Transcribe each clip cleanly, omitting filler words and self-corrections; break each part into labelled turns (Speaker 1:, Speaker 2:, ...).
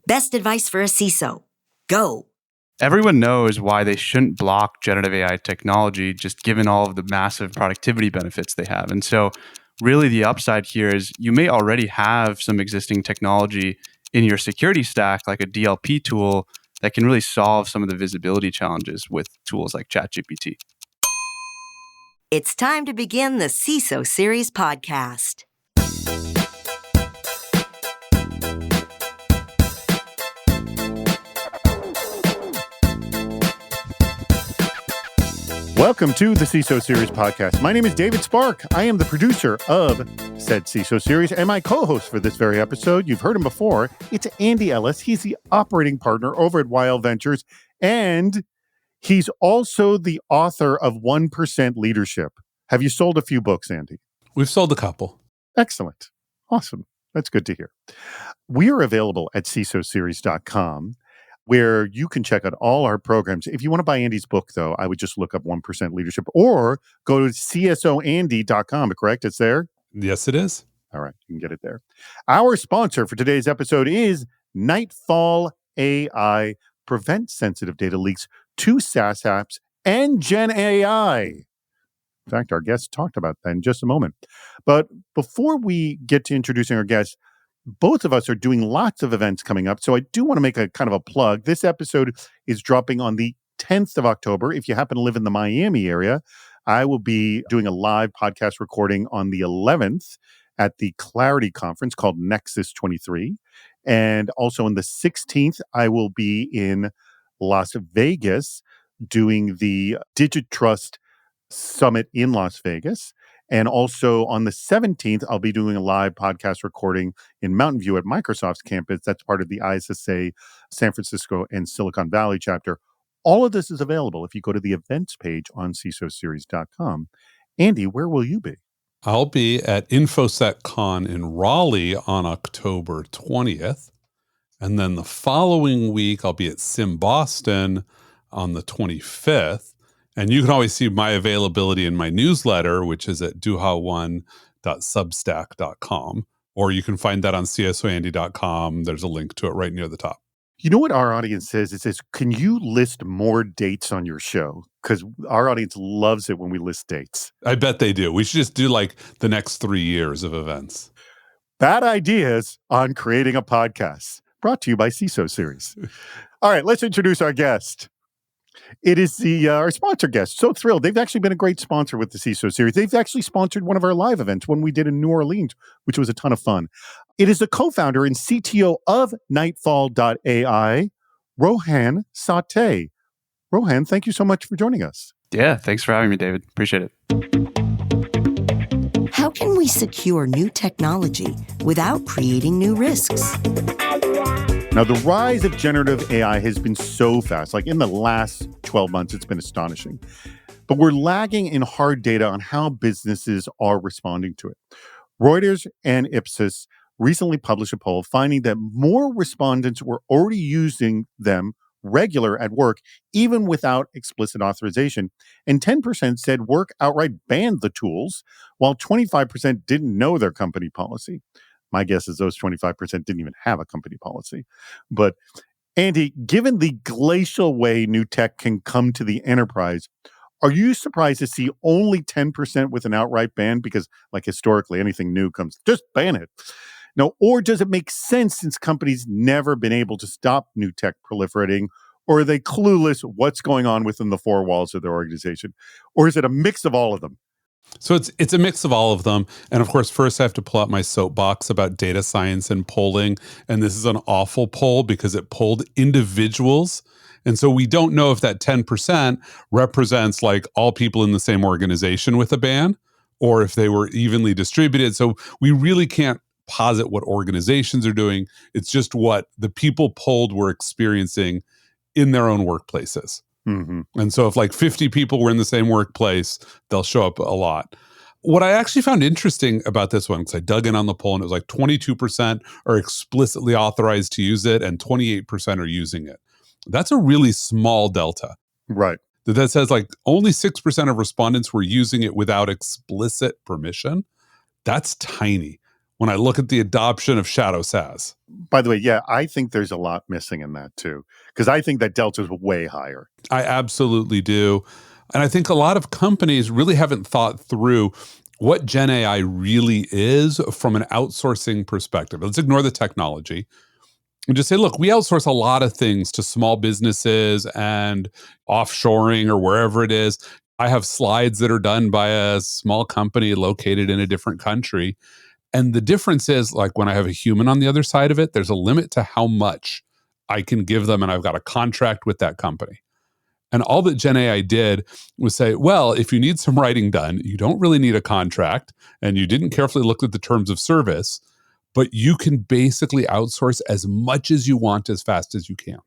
Speaker 1: Best advice for a CISO. Go.
Speaker 2: Everyone knows why they shouldn't block generative AI technology, just given all of the massive productivity benefits they have. And so really the upside here is you may already have some existing technology in your security stack, like a DLP tool that can really solve some of the visibility challenges with tools like ChatGPT.
Speaker 1: It's time to begin the CISO Series podcast.
Speaker 3: Welcome to the CISO Series podcast. My name is David Spark. I am the producer of said CISO Series, and my co-host for this very episode, you've heard him before, it's Andy Ellis. He's the operating partner over at Wild Ventures, and he's also the author of 1% Leadership. Have you sold a few books, Andy?
Speaker 4: We've sold a couple.
Speaker 3: Excellent. Awesome. That's good to hear. We are available at CISOseries.com, where you can check out all our programs. If you want to buy Andy's book, though, I would just look up 1% Leadership or go to CSOandy.com, correct? It's there?
Speaker 4: Yes, it is.
Speaker 3: All right, you can get it there. Our sponsor for today's episode is Nightfall AI. Prevent sensitive data leaks to SaaS apps and Gen AI. In fact, our guest talked about that in just a moment. But before we get to introducing our guests, both of us are doing lots of events coming up. So I do want to make a kind of a plug. This episode is dropping on the 10th of October. If you happen to live in the Miami area, I will be doing a live podcast recording on the 11th at the Clarity Conference called Nexus 23. And also on the 16th, I will be in Las Vegas doing the DigiTrust Summit in Las Vegas. And also on the 17th, I'll be doing a live podcast recording in Mountain View at Microsoft's campus. That's part of the ISSA San Francisco and Silicon Valley chapter. All of this is available if you go to the events page on CISOseries.com. Andy, where will you be?
Speaker 4: I'll be at InfoSecCon in Raleigh on October 20th. And then the following week, I'll be at SIM Boston on the 25th. And you can always see my availability in my newsletter, which is at duha1.substack.com, or you can find that on csoandy.com. There's a link to it right near the top.
Speaker 3: You know what our audience says? It says, can you list more dates on your show? Because our audience loves it when we list dates.
Speaker 4: I bet they do. We should just do like the next 3 years of events.
Speaker 3: Bad ideas on creating a podcast. Brought to you by CISO Series. All right, let's introduce our guest. It is our sponsor guest. So thrilled. They've actually been a great sponsor with the CISO Series. They've actually sponsored one of our live events when we did in New Orleans, which was a ton of fun. It is the co-founder and CTO of Nightfall.ai, Rohan Sathe. Rohan, thank you so much for joining us.
Speaker 2: Yeah, thanks for having me, David. Appreciate it.
Speaker 1: How can we secure new technology without creating new risks?
Speaker 3: Now, the rise of generative AI has been so fast. Like in the last 12 months, it's been astonishing. But we're lagging in hard data on how businesses are responding to it. Reuters and Ipsos recently published a poll finding that more respondents were already using them regular at work, even without explicit authorization. And 10% said work outright banned the tools, while 25% didn't know their company policy. My guess is those 25% didn't even have a company policy. But Andy, given the glacial way new tech can come to the enterprise, are you surprised to see only 10% with an outright ban? Because like historically, anything new comes, just ban it. No, or does it make sense since companies never been able to stop new tech proliferating? Or are they clueless what's going on within the four walls of their organization? Or is it a mix of all of them?
Speaker 4: So it's a mix of all of them. And of course, first I have to pull out my soapbox about data science and polling. And this is an awful poll because it polled individuals. And so we don't know if that 10% represents like all people in the same organization with a ban, or if they were evenly distributed. So we really can't posit what organizations are doing. It's just what the people polled were experiencing in their own workplaces.
Speaker 3: Mm-hmm.
Speaker 4: And so if like 50 people were in the same workplace, they'll show up a lot. What I actually found interesting about this one, because I dug in on the poll and it was like 22% are explicitly authorized to use it and 28% are using it. That's a really small delta.
Speaker 3: Right.
Speaker 4: That says like only 6% of respondents were using it without explicit permission. That's tiny. when I look at the adoption of shadow SaaS.
Speaker 3: By the way, yeah, I think there's a lot missing in that too, because I think that delta is way higher.
Speaker 4: I absolutely do. And I think a lot of companies really haven't thought through what Gen AI really is from an outsourcing perspective. Let's ignore the technology and just say, look, we outsource a lot of things to small businesses and offshoring or wherever it is. I have slides that are done by a small company located in a different country. And the difference is, like, when I have a human on the other side of it, there's a limit to how much I can give them. And I've got a contract with that company. And all that Gen AI did was say, well, if you need some writing done, you don't really need a contract and you didn't carefully look at the terms of service, but you can basically outsource as much as you want as fast as you can.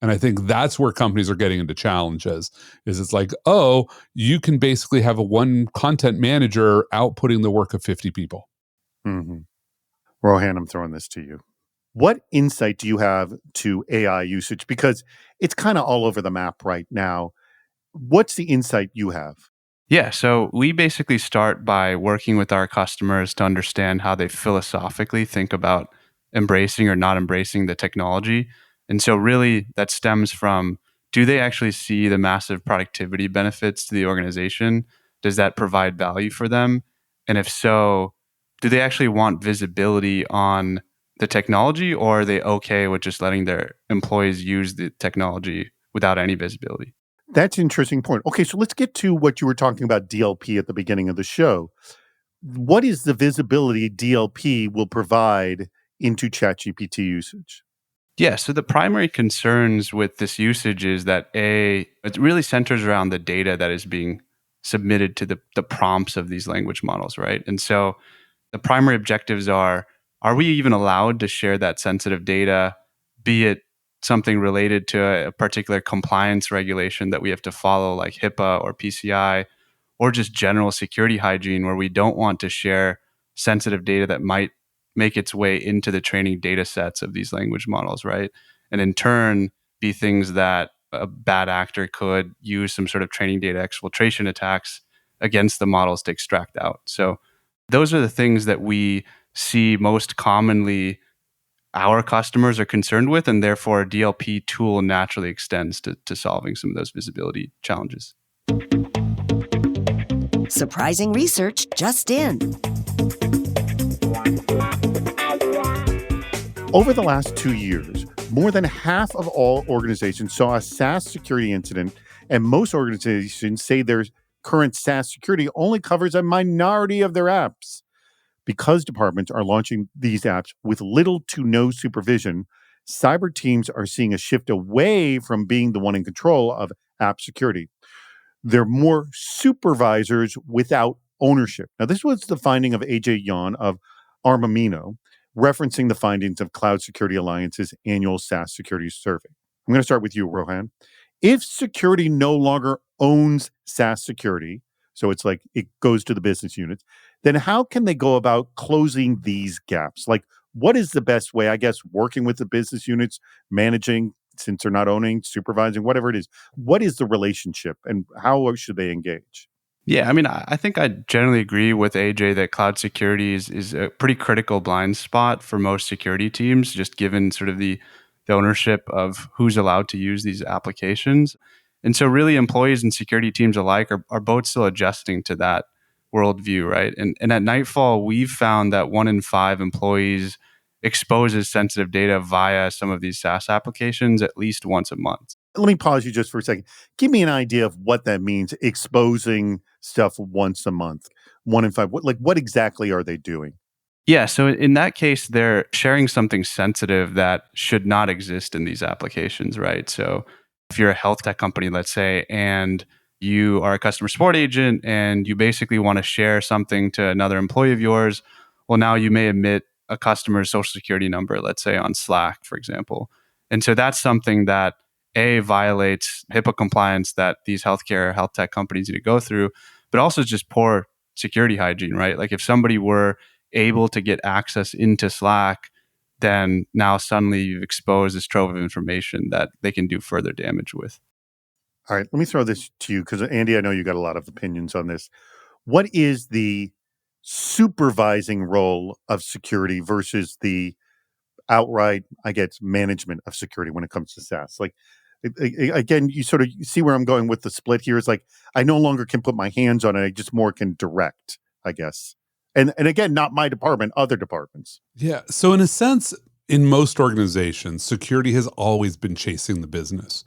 Speaker 4: And I think that's where companies are getting into challenges is it's like, oh, you can basically have a one content manager outputting the work of 50 people.
Speaker 3: Mm-hmm. Rohan, I'm throwing this to you. What insight do you have to AI usage? Because it's kind of all over the map right now. What's the insight you have?
Speaker 2: Yeah, so we basically start by working with our customers to understand how they philosophically think about embracing or not embracing the technology. And so, really, that stems from, do they actually see the massive productivity benefits to the organization? Does that provide value for them? And if so, do they actually want visibility on the technology, or are they okay with just letting their employees use the technology without any visibility?
Speaker 3: That's an interesting point. Okay, so let's get to what you were talking about DLP at the beginning of the show. What is the visibility DLP will provide into ChatGPT usage?
Speaker 2: Yeah, so the primary concerns with this usage is that it really centers around the data that is being submitted to the prompts of these language models, right? And so the primary objectives are we even allowed to share that sensitive data, be it something related to a particular compliance regulation that we have to follow, like HIPAA or PCI, or just general security hygiene where we don't want to share sensitive data that might make its way into the training data sets of these language models, right? And in turn, be things that a bad actor could use some sort of training data exfiltration attacks against the models to extract out. So those are the things that we see most commonly our customers are concerned with, and therefore a DLP tool naturally extends to solving some of those visibility challenges.
Speaker 1: Surprising research just in.
Speaker 3: Over the last 2 years, more than half of all organizations saw a SaaS security incident, and most organizations say their current SaaS security only covers a minority of their apps. Because departments are launching these apps with little to no supervision, cyber teams are seeing a shift away from being the one in control of app security. They're more supervisors without ownership. Now, this was the finding of AJ Yan of Armamino, referencing the findings of Cloud Security Alliance's annual SaaS security survey. I'm going to start with you, Rohan. If security no longer owns SaaS security, so it's like it goes to the business units, then how can they go about closing these gaps? Like, what is the best way? I guess working with the business units, managing, since they're not owning, supervising, whatever it is. What is the relationship and how should they engage?
Speaker 2: Yeah, I mean, I think I generally agree with AJ that cloud security is a pretty critical blind spot for most security teams, just given sort of the ownership of who's allowed to use these applications. And so really employees and security teams alike are both still adjusting to that worldview, right? And at Nightfall, we've found that 1 in 5 employees exposes sensitive data via some of these SaaS applications at least once a month.
Speaker 3: Let me pause you just for a second. Give me an idea of what that means, exposing stuff once a month, 1 in 5. What exactly are they doing?
Speaker 2: Yeah, so in that case, they're sharing something sensitive that should not exist in these applications, right? So if you're a health tech company, let's say, and you are a customer support agent and you basically want to share something to another employee of yours, well, now you may emit a customer's social security number, let's say on Slack, for example. And so that's something that violates HIPAA compliance that these healthcare, health tech companies need to go through, but also just poor security hygiene, right? Like if somebody were able to get access into Slack, then now suddenly you've exposed this trove of information that they can do further damage with.
Speaker 3: All right, let me throw this to you because, Andy, I know you got a lot of opinions on this. What is the supervising role of security versus the outright, I guess, management of security when it comes to SaaS. Like, again, you sort of see where I'm going with the split here. Is like, I no longer can put my hands on it. I just more can direct, I guess. And again, not my department, other departments.
Speaker 4: Yeah. So in a sense, in most organizations, security has always been chasing the business.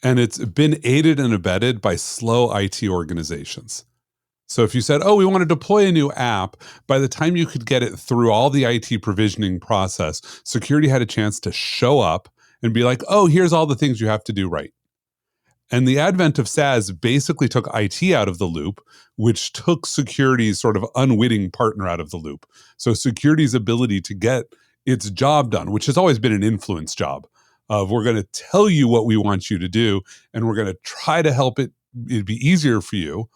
Speaker 4: And it's been aided and abetted by slow IT organizations. So if you said, oh, we want to deploy a new app, by the time you could get it through all the IT provisioning process, security had a chance to show up and be like, oh, here's all the things you have to do right. And the advent of SaaS basically took IT out of the loop, which took security's sort of unwitting partner out of the loop. So security's ability to get its job done, which has always been an influence job of we're going to tell you what we want you to do, and we're going to try to help it be easier for you.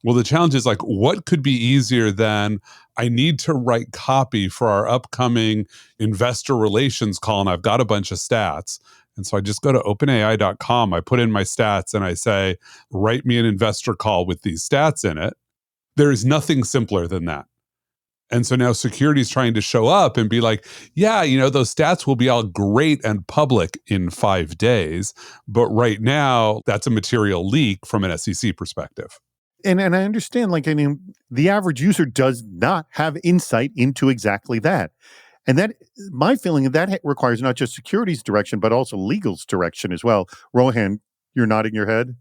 Speaker 4: Well, the challenge is like, what could be easier than I need to write copy for our upcoming investor relations call, and I've got a bunch of stats. And so I just go to openai.com, I put in my stats, and I say, write me an investor call with these stats in it. There is nothing simpler than that. And so now security is trying to show up and be like, yeah, those stats will be all great and public in 5 days. But right now, that's a material leak from an SEC perspective.
Speaker 3: And I understand, the average user does not have insight into exactly that. And that, my feeling, that requires not just security's direction, but also legal's direction as well. Rohan, you're nodding your head?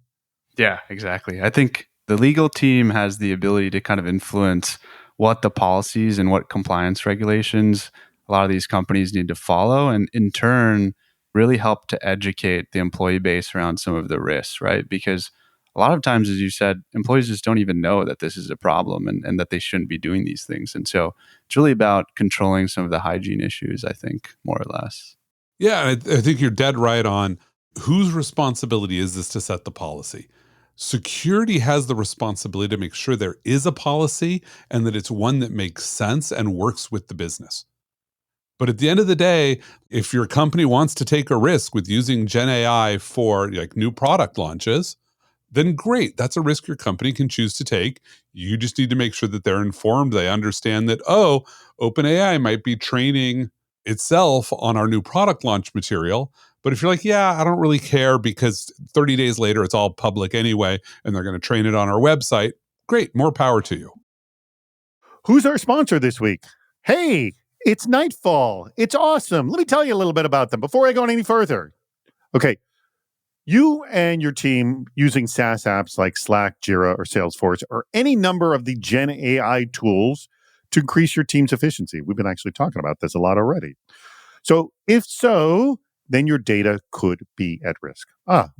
Speaker 2: Yeah, exactly. I think the legal team has the ability to kind of influence what the policies and what compliance regulations a lot of these companies need to follow, and in turn really help to educate the employee base around some of the risks, right? Because a lot of times, as you said, employees just don't even know that this is a problem and that they shouldn't be doing these things. And so it's really about controlling some of the hygiene issues, I think, more or less.
Speaker 4: Yeah, I think you're dead right on whose responsibility is this to set the policy. Security has the responsibility to make sure there is a policy and that it's one that makes sense and works with the business. But at the end of the day, if your company wants to take a risk with using Gen AI for like new product launches, then great. That's a risk your company can choose to take. You just need to make sure that they're informed. They understand that, oh, OpenAI might be training itself on our new product launch material. But if you're like, yeah, I don't really care because 30 days later, it's all public anyway, and they're going to train it on our website, great, more power to you.
Speaker 3: Who's our sponsor this week? Hey, it's Nightfall. It's awesome. Let me tell you a little bit about them before I go any further. Okay. You and your team using SaaS apps like Slack, Jira, or Salesforce, or any number of the Gen AI tools to increase your team's efficiency. We've been actually talking about this a lot already. So if so, then your data could be at risk.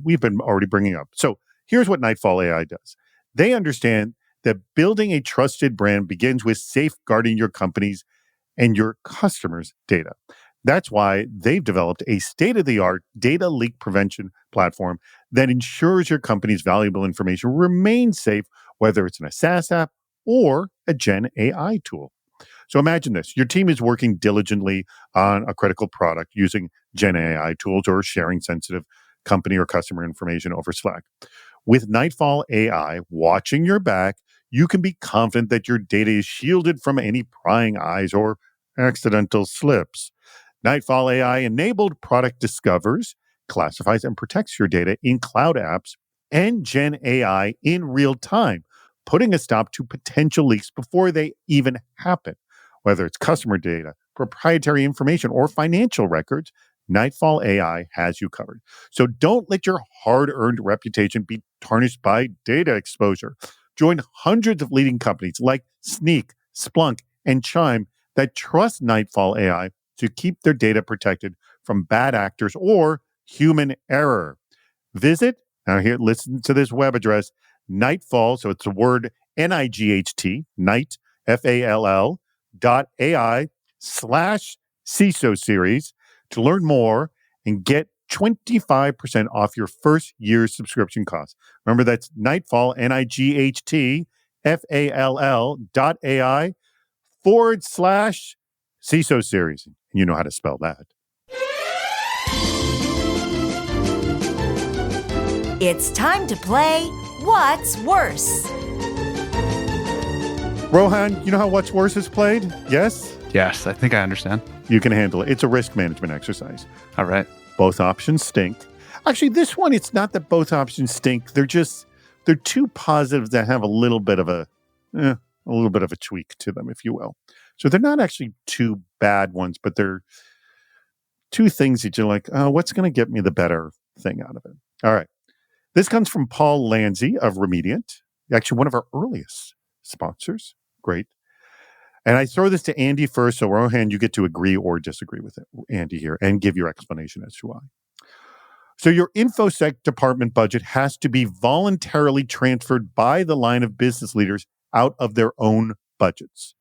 Speaker 3: We've been already bringing up. So here's what Nightfall AI does. They understand that building a trusted brand begins with safeguarding your company's and your customers' data. That's why they've developed a state-of-the-art data leak prevention platform that ensures your company's valuable information remains safe, whether it's in a SaaS app or a Gen AI tool. So imagine this. Your team is working diligently on a critical product using Gen AI tools or sharing sensitive company or customer information over Slack. With Nightfall AI watching your back, you can be confident that your data is shielded from any prying eyes or accidental slips. Nightfall AI-enabled product discovers, classifies, and protects your data in cloud apps and Gen AI in real time, putting a stop to potential leaks before they even happen. Whether it's customer data, proprietary information, or financial records, Nightfall AI has you covered. So don't let your hard-earned reputation be tarnished by data exposure. Join hundreds of leading companies like Sneak, Splunk, and Chime that trust Nightfall AI to keep their data protected from bad actors or human error. Visit, now here, listen to this web address, Nightfall, so it's the word NIGHT, Night, FALL.ai/CISO series to learn more and get 25% off your first year's subscription costs. Remember, that's Nightfall, NIGHT, FALL.ai/CISO series. You know how to spell that.
Speaker 1: It's time to play What's Worse?
Speaker 3: Rohan, you know how What's Worse is played? Yes?
Speaker 2: Yes, I think I understand.
Speaker 3: You can handle it. It's a risk management exercise.
Speaker 2: All right.
Speaker 3: Both options stink. Actually, this one, it's not that both options stink. They're too positive that have a little bit of a tweak to them, if you will. So they're not actually two bad ones, but they're two things that you're like, oh, what's going to get me the better thing out of it? All right. This comes from Paul Lanzi of Remediant, actually one of our earliest sponsors. Great. And I throw this to Andy first. So Rohan, you get to agree or disagree with it, Andy here, and give your explanation as to why. So your InfoSec department budget has to be voluntarily transferred by the line of business leaders out of their own budgets.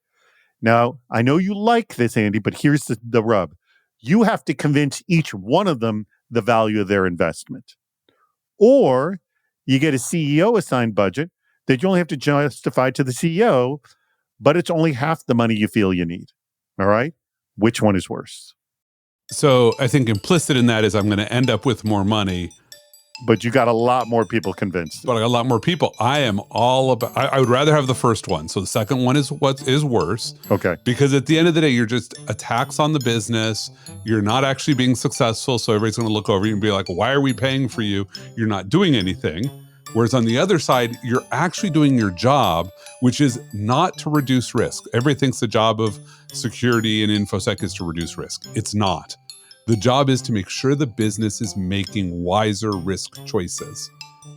Speaker 3: Now, I know you like this, Andy, but here's the rub. You have to convince each one of them the value of their investment. Or you get a CEO assigned budget that you only have to justify to the CEO, but it's only half the money you feel you need. All right? Which one is worse?
Speaker 4: So I think implicit in that is I'm going to end up with more money.
Speaker 3: But you got a lot more people convinced.
Speaker 4: But I got a lot more people. I am all about, I would rather have the first one. So the second one is what is worse.
Speaker 3: Okay.
Speaker 4: Because at the end of the day, you're just a tax on the business. You're not actually being successful. So everybody's going to look over you and be like, why are we paying for you? You're not doing anything. Whereas on the other side, you're actually doing your job, which is not to reduce risk. Everybody thinks the job of security and InfoSec is to reduce risk. It's not. The job is to make sure the business is making wiser risk choices.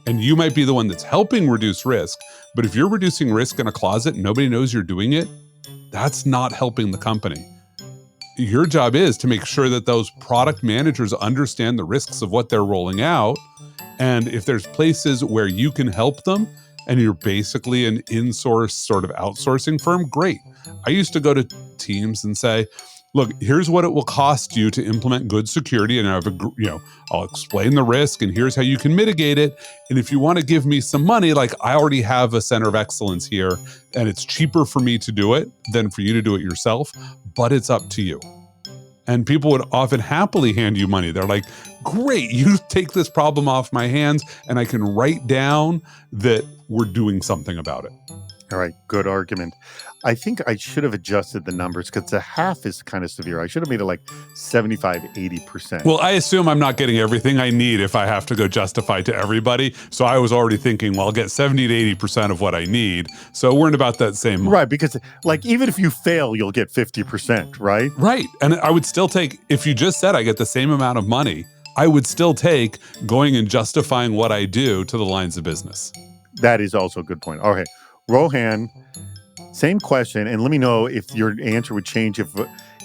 Speaker 4: And you might be the one that's helping reduce risk, but if you're reducing risk in a closet and nobody knows you're doing it, that's not helping the company. Your job is to make sure that those product managers understand the risks of what they're rolling out. And if there's places where you can help them and you're basically an in-source sort of outsourcing firm, great. I used to go to teams and say, look, here's what it will cost you to implement good security. And I'll explain the risk and here's how you can mitigate it. And if you want to give me some money, like I already have a center of excellence here and it's cheaper for me to do it than for you to do it yourself, but it's up to you. And people would often happily hand you money. They're like, great, you take this problem off my hands and I can write down that we're doing something about it.
Speaker 3: All right, good argument. I think I should have adjusted the numbers because the half is kind of severe. I should have made it like 75, 80%.
Speaker 4: Well, I assume I'm not getting everything I need if I have to go justify to everybody. So I was already thinking, well, I'll get 70 to 80% of what I need. So we're in about that same.
Speaker 3: Right, because like even if you fail, you'll get 50%, right?
Speaker 4: Right. And I would still take, if you just said I get the same amount of money, I would still take going and justifying what I do to the lines of business.
Speaker 3: That is also a good point. Okay. Rohan, same question, and let me know if your answer would change if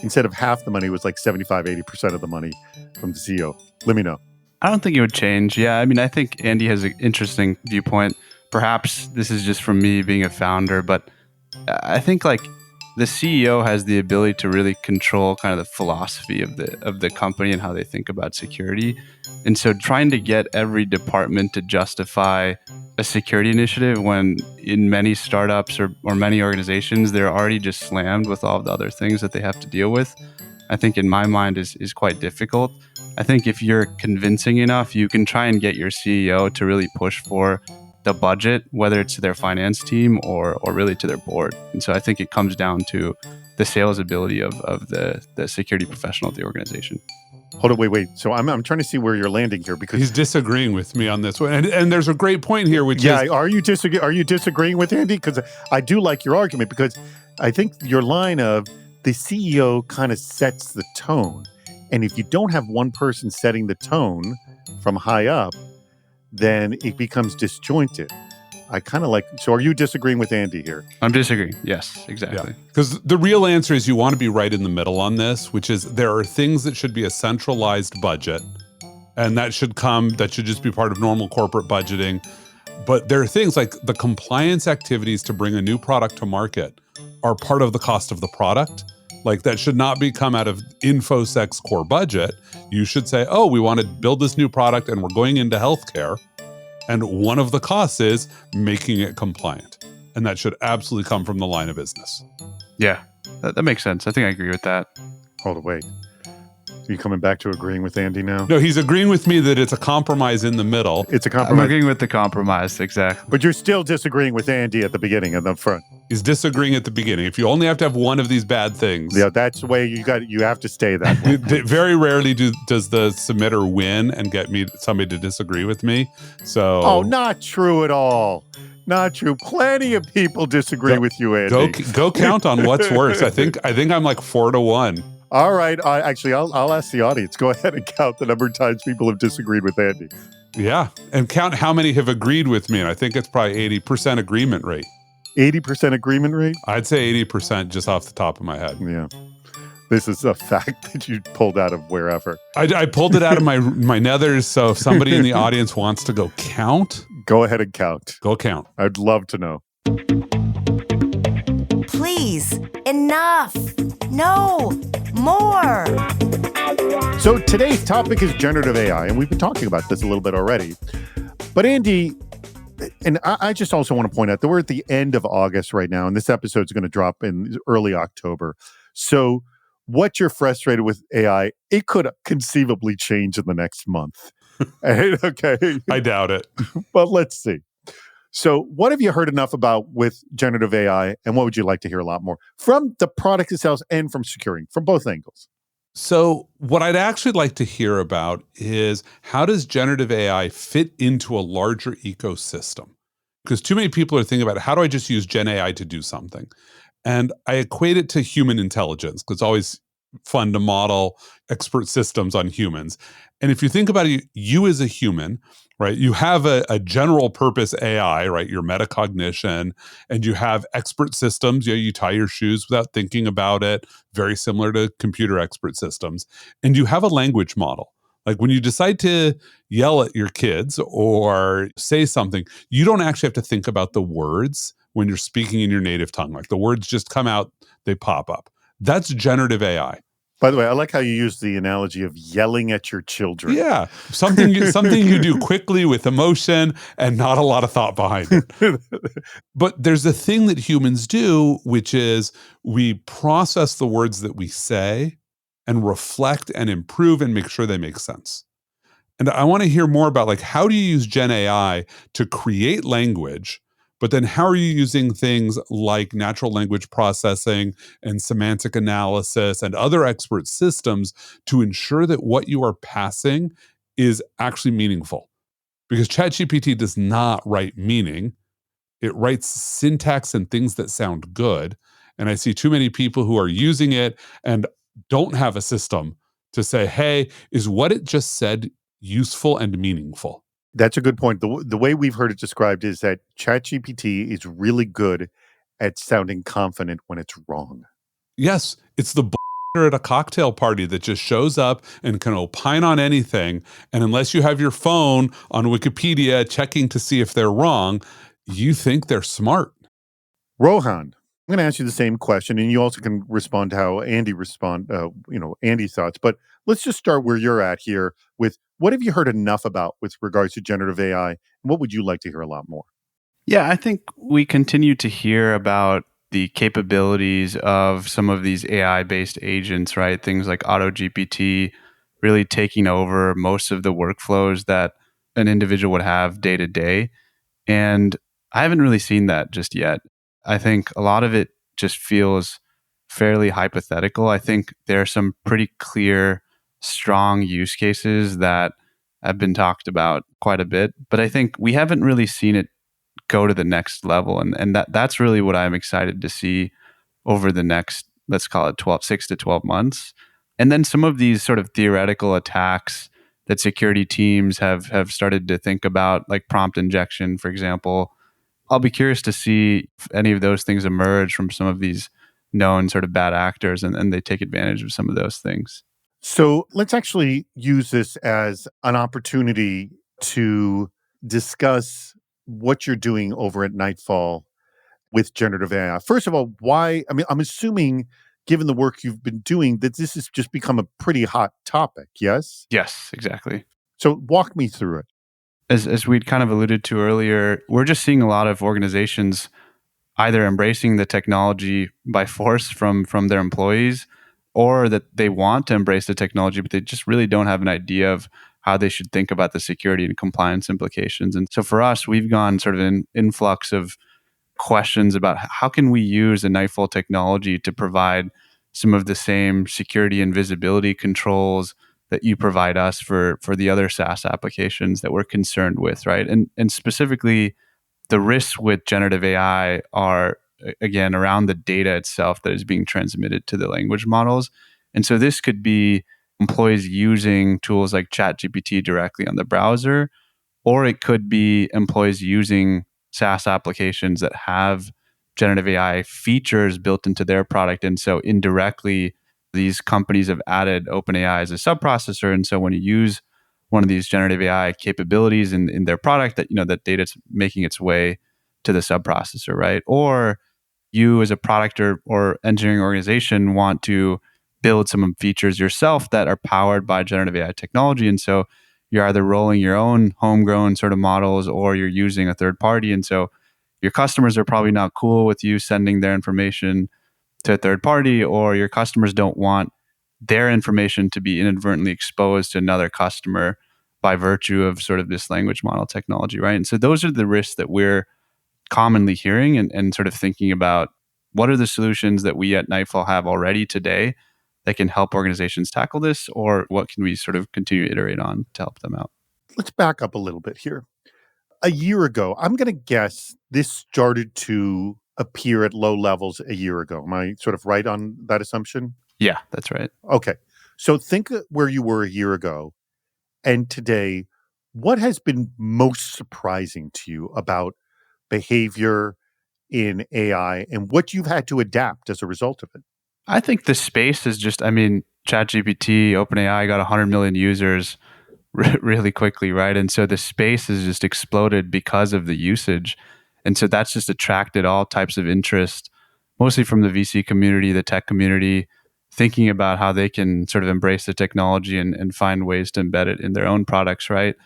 Speaker 3: instead of half the money was like 75, 80% of the money from the CEO. Let me know.
Speaker 2: I don't think it would change. Yeah, I mean, I think Andy has an interesting viewpoint. Perhaps this is just from me being a founder, but I think like the CEO has the ability to really control kind of the philosophy of the company and how they think about security. And so trying to get every department to justify a security initiative when in many startups or many organizations, they're already just slammed with all of the other things that they have to deal with, I think in my mind is quite difficult. I think if you're convincing enough, you can try and get your CEO to really push for the budget, whether it's to their finance team or really to their board. And so I think it comes down to the sales ability of the security professional at the organization.
Speaker 3: Hold on, wait. So I'm trying to see where you're landing here because
Speaker 4: he's disagreeing with me on this one, and there's a great point here, which is
Speaker 3: are you disagreeing with Andy? Because I do like your argument because I think your line of the CEO kind of sets the tone, and if you don't have one person setting the tone from high up, then it becomes disjointed. I kind of like, so are you disagreeing with Andy here?
Speaker 2: I'm disagreeing. Yes, exactly.
Speaker 4: Because the real answer is you want to be right in the middle on this, which is there are things that should be a centralized budget, and that should just be part of normal corporate budgeting. But there are things like the compliance activities to bring a new product to market are part of the cost of the product. Like that should not come out of InfoSec's core budget. You should say, oh, we want to build this new product and we're going into healthcare. And one of the costs is making it compliant. And that should absolutely come from the line of business.
Speaker 2: Yeah, that makes sense. I think I agree with that.
Speaker 3: Hold on, wait. So you coming back to agreeing with Andy now?
Speaker 4: No, he's agreeing with me that it's a compromise in the middle.
Speaker 3: It's a compromise.
Speaker 2: I'm agreeing with the compromise, exactly.
Speaker 3: But you're still disagreeing with Andy at the beginning and the front.
Speaker 4: is disagreeing at the beginning. If you only have to have one of these bad things,
Speaker 3: Yeah, that's the way you have to stay that way.
Speaker 4: very rarely does the submitter win and get somebody to disagree with me. So,
Speaker 3: Oh, not true at all. Not true. Plenty of people disagree with you, Andy.
Speaker 4: go count on what's worse. I think I'm like 4-1.
Speaker 3: All right. Actually, I'll ask the audience. Go ahead and count the number of times people have disagreed with Andy.
Speaker 4: Yeah, and count how many have agreed with me. And I think it's probably 80% agreement rate.
Speaker 3: 80% agreement rate?
Speaker 4: I'd say 80% just off the top of my head.
Speaker 3: Yeah. This is a fact that you pulled out of wherever.
Speaker 4: I pulled it out of my nethers. So if somebody in the audience wants to go count,
Speaker 3: go ahead and count.
Speaker 4: Go count.
Speaker 3: I'd love to know.
Speaker 1: Please, enough. No, more.
Speaker 3: So today's topic is generative AI, and we've been talking about this a little bit already. But Andy, and I just also want to point out that we're at the end of August right now, and this episode is going to drop in early October. So what you're frustrated with AI, it could conceivably change in the next month. Okay.
Speaker 4: I doubt it.
Speaker 3: But let's see. So what have you heard enough about with generative AI, and what would you like to hear a lot more from the product itself and from securing, from both angles?
Speaker 4: So what I'd actually like to hear about is how does generative AI fit into a larger ecosystem? Because too many people are thinking about how do I just use Gen AI to do something? And I equate it to human intelligence because it's always fun to model expert systems on humans. And if you think about it, you as a human, right, you have a general purpose AI, right, your metacognition, and you have expert systems. You tie your shoes without thinking about it, very similar to computer expert systems. And you have a language model. Like when you decide to yell at your kids or say something, you don't actually have to think about the words when you're speaking in your native tongue. Like the words just come out, they pop up. That's generative AI.
Speaker 3: By the way, I like how you use the analogy of yelling at your children.
Speaker 4: Yeah, something you do quickly with emotion and not a lot of thought behind it. But there's a thing that humans do, which is we process the words that we say and reflect and improve and make sure they make sense. And I want to hear more about like how do you use Gen AI to create language, but then how are you using things like natural language processing and semantic analysis and other expert systems to ensure that what you are passing is actually meaningful? Because ChatGPT does not write meaning. It writes syntax and things that sound good. And I see too many people who are using it and don't have a system to say, hey, is what it just said useful and meaningful?
Speaker 3: That's a good point. The way we've heard it described is that ChatGPT is really good at sounding confident when it's wrong.
Speaker 4: Yes, it's the at a cocktail party that just shows up and can opine on anything. And unless you have your phone on Wikipedia checking to see if they're wrong, you think they're smart.
Speaker 3: Rohan, I'm going to ask you the same question, and you also can respond to how Andy Andy's thoughts. But let's just start where you're at here with what have you heard enough about with regards to generative AI, and what would you like to hear a lot more?
Speaker 2: Yeah, I think we continue to hear about the capabilities of some of these AI-based agents, right? Things like AutoGPT really taking over most of the workflows that an individual would have day to day. And I haven't really seen that just yet. I think a lot of it just feels fairly hypothetical. I think there are some pretty clear, strong use cases that have been talked about quite a bit, but I think we haven't really seen it go to the next level. And that's really what I'm excited to see over the next, let's call it 6 to 12 months. And then some of these sort of theoretical attacks that security teams have started to think about, like prompt injection, for example. I'll be curious to see if any of those things emerge from some of these known sort of bad actors and they take advantage of some of those things.
Speaker 3: So let's actually use this as an opportunity to discuss what you're doing over at Nightfall with generative AI. First of all, why? I mean, I'm assuming, given the work you've been doing, that this has just become a pretty hot topic, yes?
Speaker 2: Yes, exactly.
Speaker 3: So walk me through it.
Speaker 2: As we'd kind of alluded to earlier, we're just seeing a lot of organizations either embracing the technology by force from their employees, or that they want to embrace the technology, but they just really don't have an idea of how they should think about the security and compliance implications. And so for us, we've gone sort of an influx of questions about how can we use a Nightfall technology to provide some of the same security and visibility controls that you provide us for the other SaaS applications that we're concerned with, right? And specifically, the risks with generative AI are, again, around the data itself that is being transmitted to the language models. And so this could be employees using tools like ChatGPT directly on the browser, or it could be employees using SaaS applications that have generative AI features built into their product. And so indirectly, these companies have added OpenAI as a subprocessor. And so when you use one of these generative AI capabilities in their product, that that data's making its way to the subprocessor, right? Or you as a product or engineering organization want to build some features yourself that are powered by generative AI technology. And so you're either rolling your own homegrown sort of models or you're using a third party. And so your customers are probably not cool with you sending their information to a third party, or your customers don't want their information to be inadvertently exposed to another customer by virtue of sort of this language model technology, right? And so those are the risks that we're commonly hearing and sort of thinking about what are the solutions that we at Nightfall have already today that can help organizations tackle this, or what can we sort of continue to iterate on to help them out?
Speaker 3: Let's back up a little bit here. A year ago, I'm going to guess this started to appear at low levels a year ago. Am I sort of right on that assumption?
Speaker 2: Yeah, that's right.
Speaker 3: Okay. So think where you were a year ago and today. What has been most surprising to you about behavior in AI and what you've had to adapt as a result of it?
Speaker 2: I think the space is just, ChatGPT, OpenAI got 100 million users really quickly, right? And so the space has just exploded because of the usage. And so that's just attracted all types of interest, mostly from the VC community, the tech community, thinking about how they can sort of embrace the technology and find ways to embed it in their own products, right?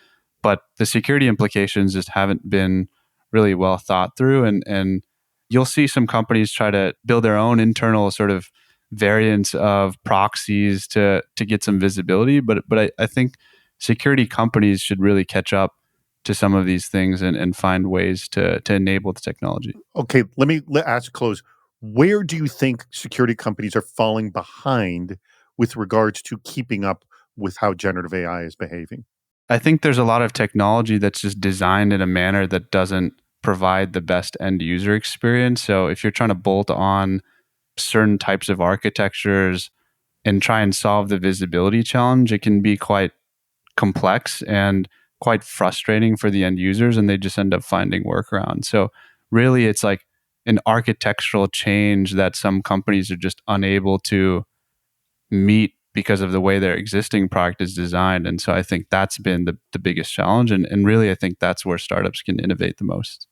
Speaker 2: But the security implications just haven't been really well thought through. And you'll see some companies try to build their own internal sort of variants of proxies to get some visibility. But I think security companies should really catch up to some of these things and find ways to enable the technology.
Speaker 3: Okay, let me ask close. Where do you think security companies are falling behind with regards to keeping up with how generative AI is behaving?
Speaker 2: I think there's a lot of technology that's just designed in a manner that doesn't provide the best end user experience. So if you're trying to bolt on certain types of architectures and try and solve the visibility challenge, it can be quite complex and quite frustrating for the end users, and they just end up finding workarounds. So really it's like an architectural change that some companies are just unable to meet because of the way their existing product is designed. And so I think that's been the biggest challenge. And really, I think that's where startups can innovate the most.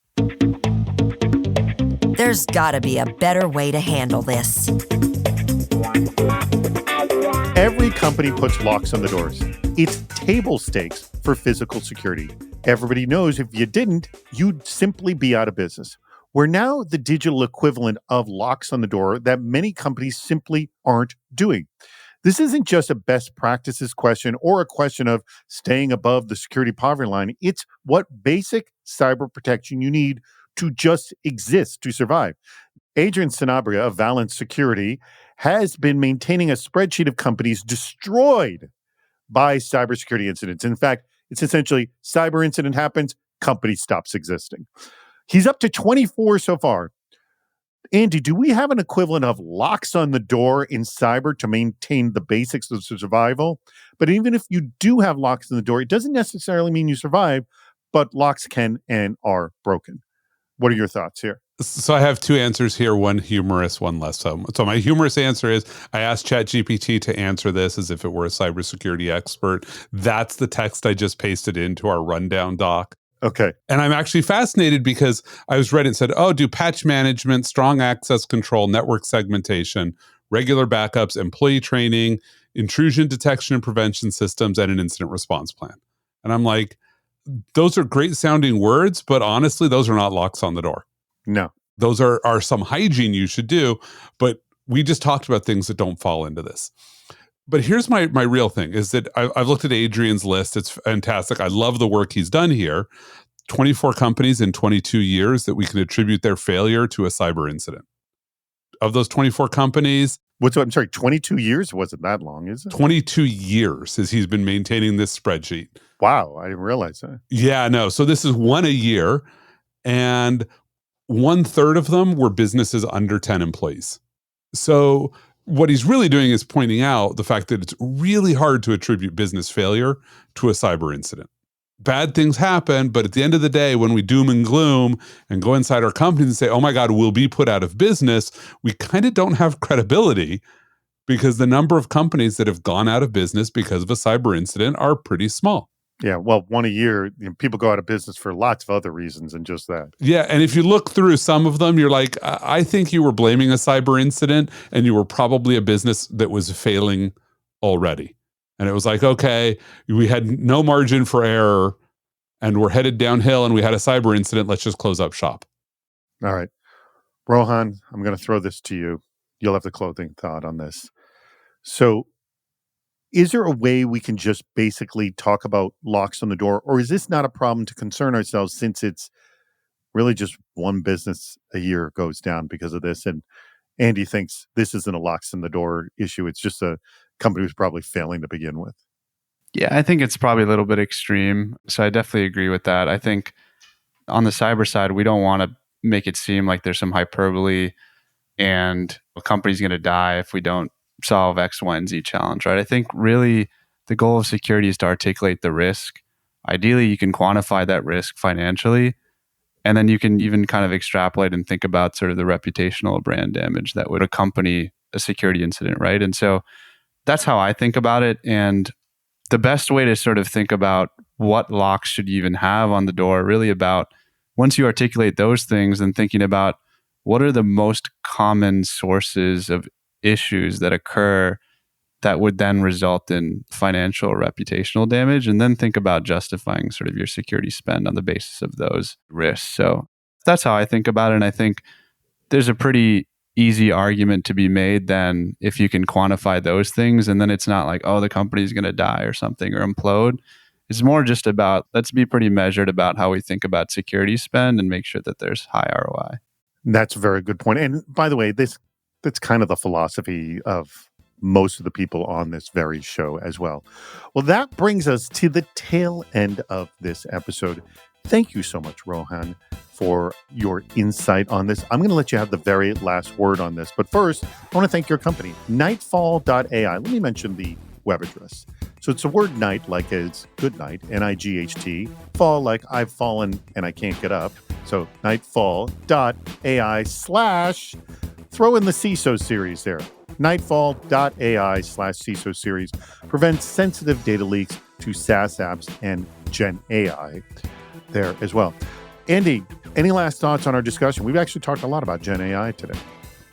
Speaker 1: There's gotta be a better way to handle this.
Speaker 3: Every company puts locks on the doors. It's table stakes for physical security. Everybody knows if you didn't, you'd simply be out of business. We're now the digital equivalent of locks on the door that many companies simply aren't doing. This isn't just a best practices question or a question of staying above the security poverty line. It's what basic cyber protection you need to just exist, to survive. Adrian Sanabria of Valence Security has been maintaining a spreadsheet of companies destroyed by cybersecurity incidents. In fact, it's essentially cyber incident happens, company stops existing. He's up to 24 so far. Andy, do we have an equivalent of locks on the door in cyber to maintain the basics of survival? But even if you do have locks on the door, it doesn't necessarily mean you survive, but locks can and are broken. What are your thoughts here?
Speaker 4: So I have two answers here, one humorous, one less so. So my humorous answer is I asked ChatGPT to answer this as if it were a cybersecurity expert. That's the text I just pasted into our rundown doc.
Speaker 3: Okay.
Speaker 4: And I'm actually fascinated because I was read it and said, do patch management, strong access control, network segmentation, regular backups, employee training, intrusion detection and prevention systems, and an incident response plan. And I'm like, those are great sounding words, but honestly, those are not locks on the door.
Speaker 3: No.
Speaker 4: Those are some hygiene you should do, but we just talked about things that don't fall into this. But here's my real thing is that I've looked at Adrian's list. It's fantastic. I love the work he's done here. 24 companies in 22 years that we can attribute their failure to a cyber incident. Of those 24 companies,
Speaker 3: I'm sorry, 22 years? Wasn't that long, is it?
Speaker 4: 22 years as he's been maintaining this spreadsheet.
Speaker 3: Wow, I didn't realize that.
Speaker 4: Yeah, no. So this is one a year, and 1/3 of them were businesses under 10 employees. So what he's really doing is pointing out the fact that it's really hard to attribute business failure to a cyber incident. Bad things happen, but at the end of the day, when we doom and gloom and go inside our companies and say, oh my God, we'll be put out of business, we kind of don't have credibility because the number of companies that have gone out of business because of a cyber incident are pretty small.
Speaker 3: Yeah, well, one a year, people go out of business for lots of other reasons than just that.
Speaker 4: Yeah, and if you look through some of them, you're like, I think you were blaming a cyber incident and you were probably a business that was failing already. And it was like, okay, we had no margin for error and we're headed downhill and we had a cyber incident. Let's just close up shop.
Speaker 3: All right. Rohan, I'm going to throw this to you. You'll have the closing thought on this. So is there a way we can just basically talk about locks on the door, or is this not a problem to concern ourselves since it's really just one business a year goes down because of this? And Andy thinks this isn't a locks on the door issue. It's just a company who's probably failing to begin with.
Speaker 2: Yeah, I think it's probably a little bit extreme. So I definitely agree with that. I think on the cyber side, we don't want to make it seem like there's some hyperbole and a company's going to die if we don't solve X, Y, and Z challenge, right? I think really the goal of security is to articulate the risk. Ideally, you can quantify that risk financially, and then you can even kind of extrapolate and think about sort of the reputational brand damage that would accompany a security incident, right? And so that's how I think about it. And the best way to sort of think about what locks should you even have on the door, really about once you articulate those things and thinking about what are the most common sources of issues that occur that would then result in financial or reputational damage, and then think about justifying sort of your security spend on the basis of those risks. So that's how I think about it. And I think there's a pretty easy argument to be made then if you can quantify those things, and then it's not like, oh, the company's going to die or something or implode. It's more just about, let's be pretty measured about how we think about security spend and make sure that there's high ROI.
Speaker 3: That's a very good point. And by the way, that's kind of the philosophy of most of the people on this very show as well. Well, that brings us to the tail end of this episode. Thank you so much, Rohan, for your insight on this. I'm going to let you have the very last word on this. But first, I want to thank your company, Nightfall.ai. Let me mention the web address. So it's the word night like it's good night, N-I-G-H-T, fall like I've fallen and I can't get up. So nightfall.ai/ throw in the CISO series there. Nightfall.ai/CISO series prevents sensitive data leaks to SaaS apps and Gen AI there as well. Andy, any last thoughts on our discussion? We've actually talked a lot about Gen AI today.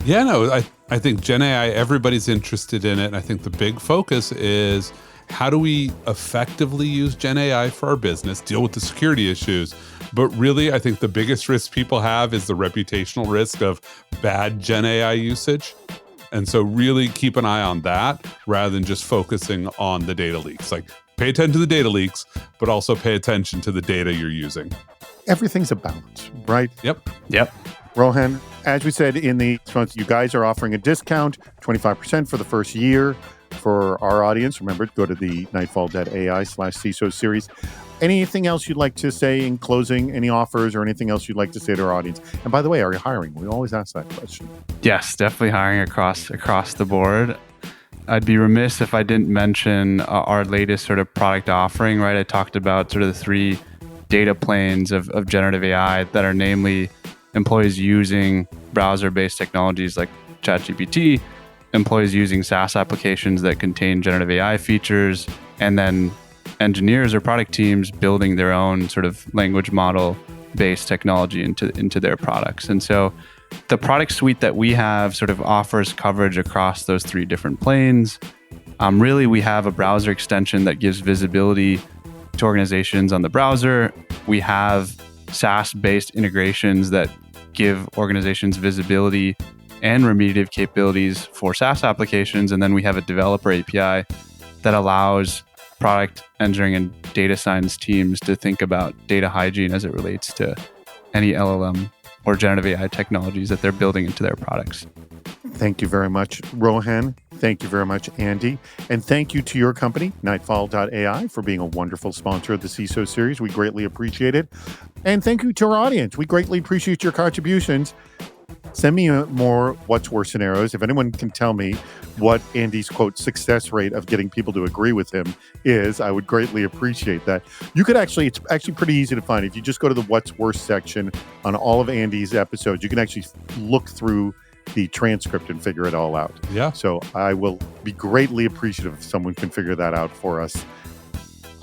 Speaker 4: Yeah, no, I think Gen AI, everybody's interested in it. And I think the big focus is how do we effectively use Gen AI for our business, deal with the security issues. But really, I think the biggest risk people have is the reputational risk of bad Gen AI usage. And so really keep an eye on that rather than just focusing on the data leaks. Like pay attention to the data leaks, but also pay attention to the data you're using.
Speaker 3: Everything's a balance, right?
Speaker 4: Yep.
Speaker 3: Rohan, as we said in the response, you guys are offering a discount, 25% for the first year for our audience. Remember, go to the nightfall.ai/CISO series. Anything else you'd like to say in closing? Any offers or anything else you'd like to say to our audience? And by the way, are you hiring? We always ask that question.
Speaker 2: Yes, definitely hiring across the board. I'd be remiss if I didn't mention our latest sort of product offering, right? I talked about sort of the 3 data planes of generative AI that are namely employees using browser-based technologies like ChatGPT, employees using SaaS applications that contain generative AI features, and then engineers or product teams building their own sort of language model-based technology into their products. And so the product suite that we have sort of offers coverage across those 3 different planes. Really, we have a browser extension that gives visibility to organizations on the browser. We have SaaS-based integrations that give organizations visibility and remediative capabilities for SaaS applications. And then we have a developer API that allows product engineering and data science teams to think about data hygiene as it relates to any LLM or generative AI technologies that they're building into their products.
Speaker 3: Thank you very much, Rohan. Thank you very much, Andy. And thank you to your company, Nightfall.ai, for being a wonderful sponsor of the CISO series. We greatly appreciate it. And thank you to our audience. We greatly appreciate your contributions. Send me more what's worse scenarios. If anyone can tell me what Andy's, quote, success rate of getting people to agree with him is, I would greatly appreciate that. You could actually, it's actually pretty easy to find. If you just go to the what's worse section on all of Andy's episodes, you can actually look through the transcript and figure it all out.
Speaker 4: Yeah.
Speaker 3: So I will be greatly appreciative if someone can figure that out for us.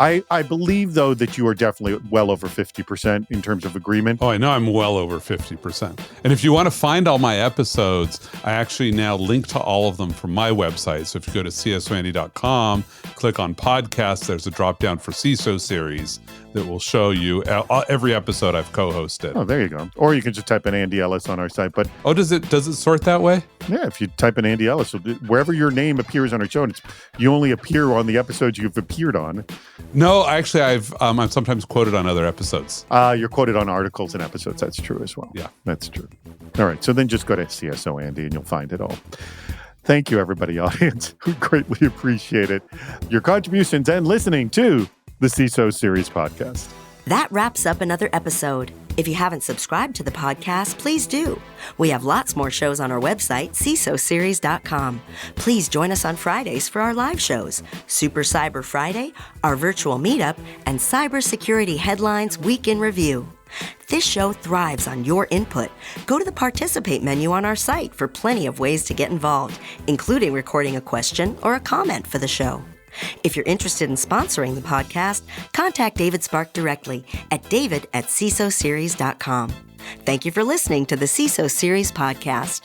Speaker 3: I believe, though, that you are definitely well over 50% in terms of agreement.
Speaker 4: Oh, I know I'm well over 50%. And if you want to find all my episodes, I actually now link to all of them from my website. So if you go to csoandy.com, click on podcasts, there's a drop down for CISO series that will show you every episode I've co-hosted.
Speaker 3: Oh, there you go. Or you can just type in Andy Ellis on our site. But
Speaker 4: does it sort that way?
Speaker 3: yeah, if you type in Andy Ellis, wherever your name appears on our show, and you only appear on the episodes you've appeared on.
Speaker 4: No, actually, I'm sometimes quoted on other episodes.
Speaker 3: You're quoted on articles and episodes. That's true as well.
Speaker 4: Yeah,
Speaker 3: that's true. All right, so then just go to CSO Andy and you'll find it all. Thank you, everybody, audience. We greatly appreciate it. Your contributions and listening to the CISO Series podcast.
Speaker 1: That wraps up another episode. If you haven't subscribed to the podcast, please do. We have lots more shows on our website, CISOseries.com. Please join us on Fridays for our live shows, Super Cyber Friday, our virtual meetup, and Cybersecurity Headlines Week in Review. This show thrives on your input. Go to the Participate menu on our site for plenty of ways to get involved, including recording a question or a comment for the show. If you're interested in sponsoring the podcast, contact David Spark directly at david@cisoseries.com. Thank you for listening to the CISO Series podcast.